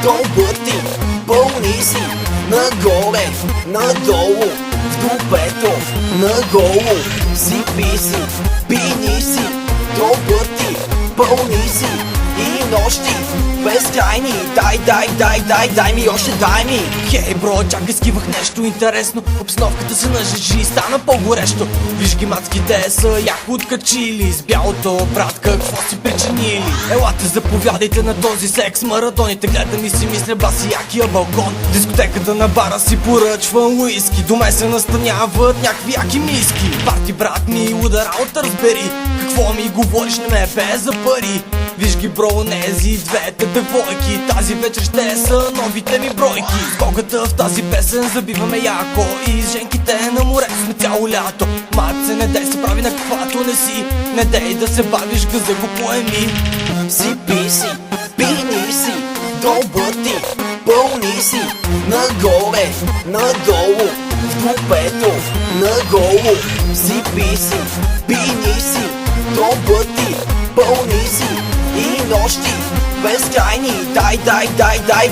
Добър ти, пълни си, нагоре, надолу, в дупето, наголо, сипи си, пини си, добър ти, пълни си, и нощи, безкрайни, дай ми още, дай ми. Хей, бро, чакай, скивах нещо интересно. Обстановката се нажежи и стана по-горещо. Виж ги мацките са яко откачили. С бялото, брат, какво си причинили? Елате, заповядайте на този секс маратоните. Гледам и си мисля, баси якия балкон. Дискотеката на бара си поръчва уиски. До мен се настаняват някакви яки миски. Парти, брат ми, удара от разбери. Какво ми говориш, не ме бе за пари. Виж ги, бро, нези двете девойки. Тази вечер ще са новите ми бройки. Скоката в тази песен забиваме яко. И с женките на море сме цяло лято. Маце, не дей се прави на каквато не си. Не дей да се бавиш, газа го поеми. Сипи си, пини си, добър ти, пълни си, нагоре, надолу, в дупето, наголо, сипи си, пини си, добър ти, пълни си, и нощи, безкрайни,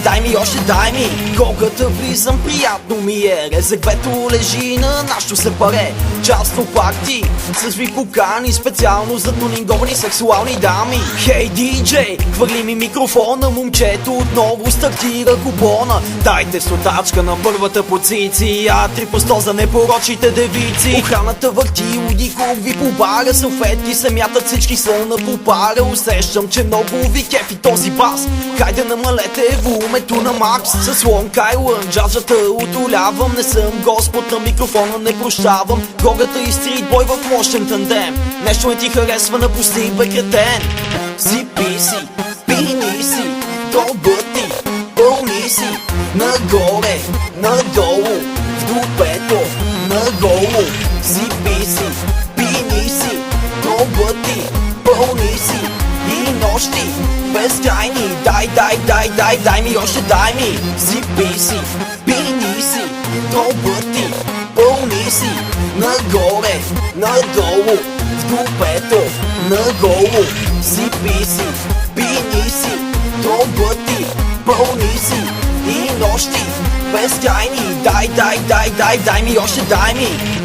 дай ми още, дай ми. Когато влизам, приятно ми е. Резервето лежи на нашото слепаре. Часто парти с викокани, специално за тунинговани сексуални дами. Хей, диджей, хвърли ми микрофона. Момчето отново стартира купона. Дайте сотачка на първата позиция, 3 по 100 за непорочните девици. Охраната върти удикови по бара. Салфетки се мятат, всички са на попара. Усещам, че много ви кефи този бас. Хайде намалете волумето на макс. С Long Island джазата отолявам. Не съм господ на микрофона, не прощавам. Гогата и стритбой в мощен тандем. Нещо не ти харесва, напусти, бе кретен. Сипи си, пини си, добър ти, пълни си, нагоре, надолу, в дупето, наголо, сипи си, пини си, добър ти, пълни си, и нощи, безкрайни, дай ми още, дай ми. Сипи си, пини си, добър ти, пълни си, нагоре, надолу, в дупето, наголо, сипи си, пини си, добър ти, пълни си, и нощи, безкрайни, дай ми още, дай ми.